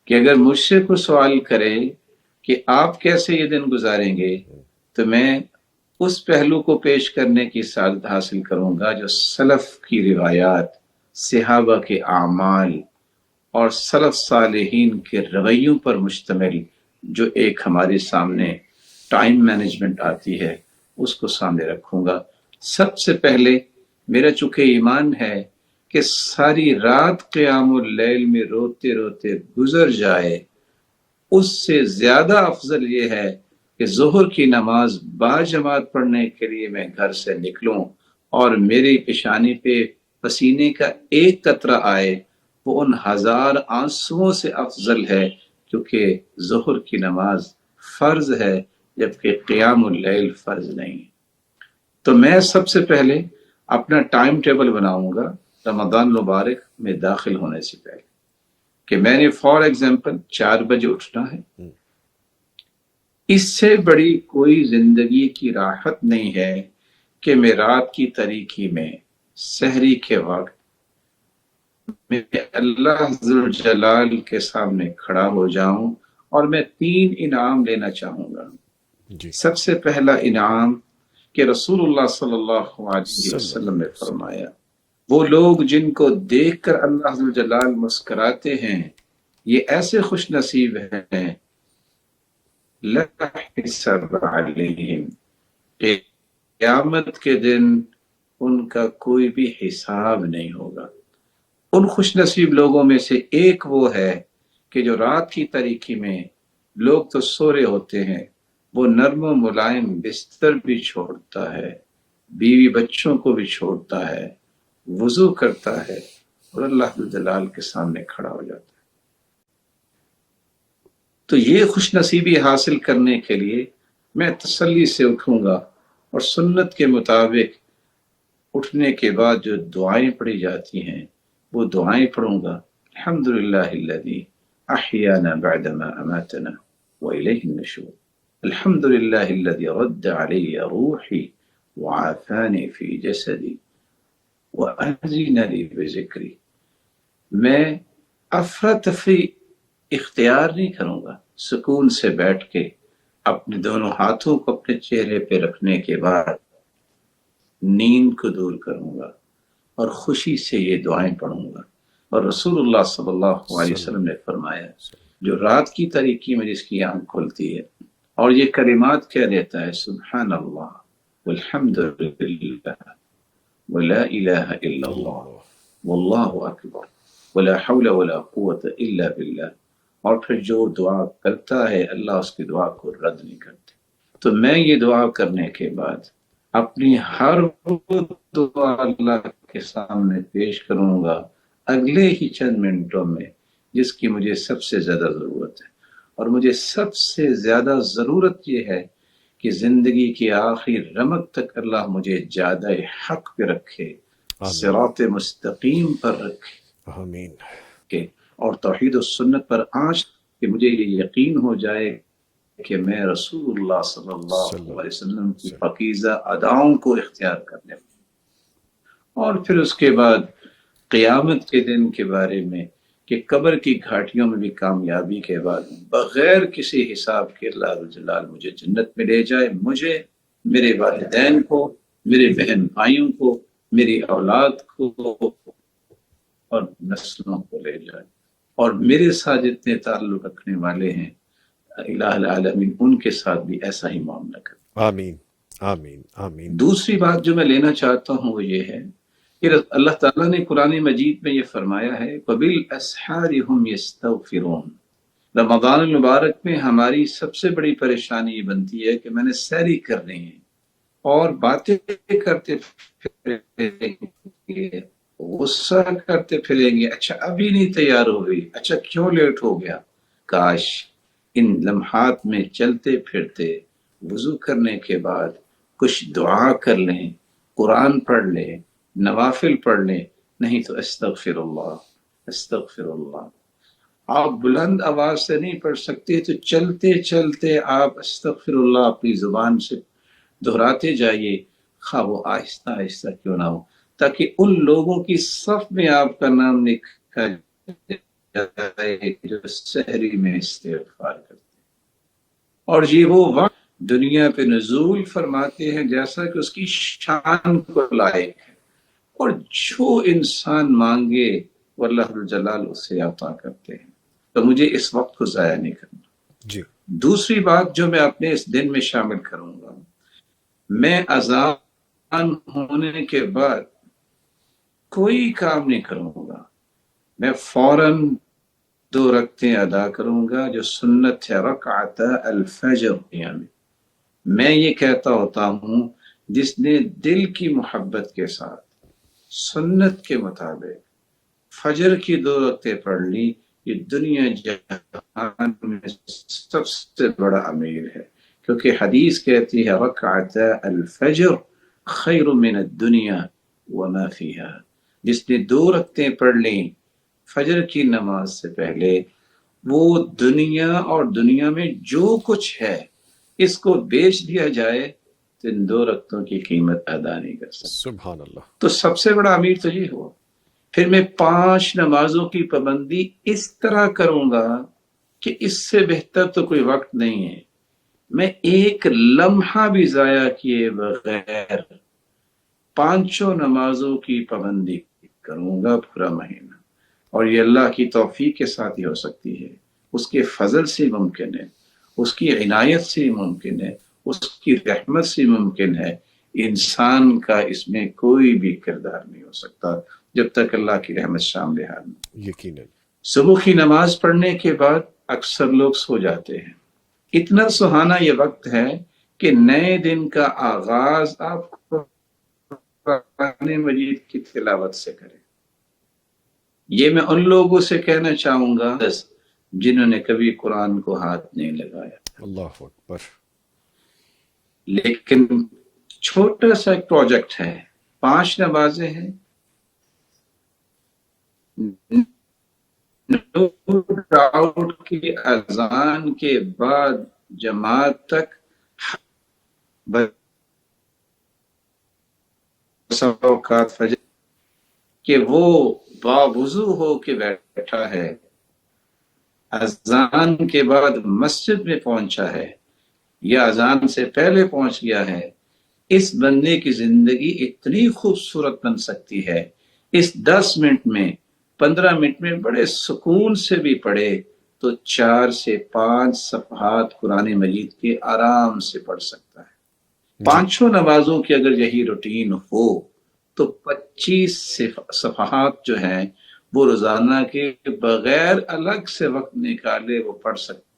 کہ اگر مجھ سے کوئی سوال کرے کہ آپ کیسے یہ دن گزاریں گے، تو میں اس پہلو کو پیش کرنے کی سعادت حاصل کروں گا جو سلف کی روایات، صحابہ کے اعمال اور سلف صالحین کے رویوں پر مشتمل جو ایک ہمارے سامنے ٹائم مینجمنٹ آتی ہے اس کو سامنے رکھوں گا۔ سب سے پہلے میرا چونکہ ایمان ہے کہ ساری رات قیام اللیل میں روتے روتے گزر جائے، اس سے زیادہ افضل یہ ہے کہ ظہر کی نماز باجماعت پڑھنے کے لیے میں گھر سے نکلوں اور میری پیشانی پہ پسینے کا ایک قطرہ آئے، وہ ان ہزار آنسوؤں سے افضل ہے، کیونکہ ظہر کی نماز فرض ہے جبکہ قیام اللیل فرض نہیں۔ تو میں سب سے پہلے اپنا ٹائم ٹیبل بناؤں گا رمضان مبارک میں داخل ہونے سے پہلے، کہ میں نے فار ایگزامپل 4 بجے اٹھنا ہے۔ اس سے بڑی کوئی زندگی کی راحت نہیں ہے کہ میں رات کی تاریکی میں سحری کے وقت میں اللہ ذوالجلال کے سامنے کھڑا ہو جاؤں اور میں 3 انعام لینا چاہوں گا۔ سب سے پہلا انعام کہ رسول اللہ صلی اللہ علیہ وسلم نے فرمایا، وہ لوگ جن کو دیکھ کر اللہ ذوالجلال مسکراتے ہیں یہ ایسے خوش نصیب ہیں، لا حساب علیہم، قیامت کے دن ان کا کوئی بھی حساب نہیں ہوگا۔ ان خوش نصیب لوگوں میں سے ایک وہ ہے کہ جو رات کی تاریکی میں لوگ تو سو رہے ہوتے ہیں، وہ نرم و ملائم بستر بھی چھوڑتا ہے، بیوی بچوں کو بھی چھوڑتا ہے، وضو کرتا ہے اور اللہ جلال کے سامنے کھڑا ہو جاتا ہے۔ تو یہ خوش نصیبی حاصل کرنے کے لیے میں تسلی سے اٹھوں گا اور سنت کے مطابق اٹھنے کے بعد جو دعائیں پڑھی جاتی ہیں وہ دعائیں پڑھوں گا۔ الحمدللہ الذی احیانا بعدما اماتنا والیہ النشور، الحمدللہ الذی رد علی روحی وعافانی فی جسدی وأذن لی بذکری۔ میں افراتفری اختیار نہیں کروں گا، سکون سے بیٹھ کے اپنے دونوں ہاتھوں کو اپنے چہرے پہ رکھنے کے بعد نیند کو دور کروں گا اور خوشی سے یہ دعائیں پڑھوں گا۔ اور رسول اللہ صلی اللہ علیہ وسلم نے فرمایا، جو رات کی تاریکی میں جس کی آنکھ کھلتی ہے اور یہ کلمات کہہ دیتا ہے، سبحان اللہ والحمد للہ ولا الہ الا اللہ واللہ اکبر ولا حول ولا قوت الا باللہ، اور پھر جو دعا کرتا ہے اللہ اس کی دعا کو رد نہیں کرتے۔ تو میں یہ دعا کرنے کے بعد اپنی ہر وہ دعا اللہ کے سامنے پیش کروں گا اگلے ہی چند منٹوں میں جس کی مجھے سب سے زیادہ ضرورت ہے۔ اور مجھے سب سے زیادہ ضرورت یہ ہے کہ زندگی کی آخری رمق تک اللہ مجھے زیادہ حق پہ رکھے، صراط مستقیم پر رکھے، آمین، اور توحید و سنت پر آنچ، کہ مجھے یہ یقین ہو جائے کہ میں رسول اللہ صلی اللہ علیہ وسلم کی پاکیزہ اداؤں کو اختیار کرنے میں۔ اور پھر اس کے بعد قیامت کے دن کے بارے میں کہ قبر کی گھاٹیوں میں بھی کامیابی کے بعد بغیر کسی حساب کے اللہ جلال مجھے جنت میں لے جائے، مجھے، میرے والدین کو، میرے بہن بھائیوں کو، میری اولاد کو اور نسلوں کو لے جائے، اور میرے ساتھ جتنے تعلق رکھنے والے ہیں الہ العالمین ان کے ساتھ بھی ایسا ہی معاملہ کرے۔ آمین، آمین، آمین۔ دوسری بات جو میں لینا چاہتا ہوں وہ یہ ہے کہ اللہ تعالیٰ نے قرآن مجید میں یہ فرمایا ہے، وَبِالْأَسْحَارِ هُمْ يَسْتَغْفِرُونَ۔ رمضان المبارک میں ہماری سب سے بڑی پریشانی یہ بنتی ہے کہ میں نے سحری کرنی ہے اور باتیں کرتے پھریں گے، غصہ کرتے پھریں گے، اچھا ابھی نہیں تیار ہو گئی، اچھا کیوں لیٹ ہو گیا۔ کاش ان لمحات میں چلتے پھرتے وضو کرنے کے بعد کچھ دعا کر لیں، قرآن پڑھ لیں، نوافل پڑھ لیں، نہیں تو استغفر اللہ، استغفر اللہ۔ آپ بلند آواز سے نہیں پڑھ سکتے تو چلتے چلتے آپ استغفر اللہ اپنی زبان سے دہراتے جائیے، خواہ وہ آہستہ آہستہ کیوں نہ ہو، تاکہ ان لوگوں کی صف میں آپ کا نام لکھا جائے جو سحری میں استغفار کرتے ہیں، اور یہ وہ وقت دنیا پہ نزول فرماتے ہیں جیسا کہ اس کی شان کو لائق ہے، اور جو انسان مانگے وہ اللہ الجلال اسے عطا کرتے ہیں، تو مجھے اس وقت کو ضائع نہیں کرنا۔ جی دوسری بات جو میں اپنے اس دن میں شامل کروں گا، میں اذان ہونے کے بعد کوئی کام نہیں کروں گا، میں فوراً 2 رکعتیں ادا کروں گا جو سنت ہے، رکعت الفجر یعنی میں یہ کہتا ہوتا ہوں جس نے دل کی محبت کے ساتھ سنت کے مطابق فجر کی 2 رکعتیں پڑھ لی، یہ دنیا جہان میں سب سے بڑا امیر ہے، کیونکہ حدیث کہتی ہے رکعت الفجر خیر من الدنیا وما فیہا، جس نے 2 رکعتیں پڑھ لیں فجر کی نماز سے پہلے، وہ دنیا اور دنیا میں جو کچھ ہے اس کو بیچ دیا جائے تو ان 2 رکعتوں کی قیمت ادا نہیں کر سکتا۔ سبحان اللہ۔ تو سب سے بڑا امیر تو یہ ہوا۔ پھر میں 5 نمازوں کی پابندی اس طرح کروں گا کہ اس سے بہتر تو کوئی وقت نہیں ہے، میں ایک لمحہ بھی ضائع کیے بغیر 5 نمازوں کی پابندی کروں گا پورا مہینہ، اور یہ اللہ کی توفیق کے ساتھ ہی ہو سکتی ہے، اس کے فضل سے ممکن ہے، اس کی عنایت سے ممکن ہے، اس کی رحمت سے ممکن ہے، انسان کا اس میں کوئی بھی کردار نہیں ہو سکتا جب تک اللہ کی رحمت شامل حال نہ۔ یقیناً۔ صبح کی نماز پڑھنے کے بعد اکثر لوگ سو جاتے ہیں، اتنا سہانا یہ وقت ہے کہ نئے دن کا آغاز آپ قرآن مجید کی تلاوت سے کریں۔ یہ میں ان لوگوں سے کہنا چاہوں گا جنہوں نے کبھی قرآن کو ہاتھ نہیں لگایا، اللہ اکبر۔ لیکن چھوٹا سا ایک پروجیکٹ ہے، 5 نمازیں ہیں، نو ڈاؤٹ کی اذان کے بعد جماعت تک اوقات فجر کہ وہ باوضو ہو کے بیٹھا ہے، اذان کے بعد مسجد میں پہنچا ہے یا اذان سے پہلے پہنچ گیا ہے، اس بندے کی زندگی اتنی خوبصورت بن سکتی ہے، اس 10 منٹ میں 15 منٹ میں بڑے سکون سے بھی پڑھے تو 4 سے 5 صفحات قرآن مجید کے آرام سے پڑھ سکتا ہے۔ 5 نمازوں کی اگر یہی روٹین ہو تو 25 صفحات جو ہیں وہ روزانہ کے بغیر الگ سے وقت نکالے وہ پڑھ سکتے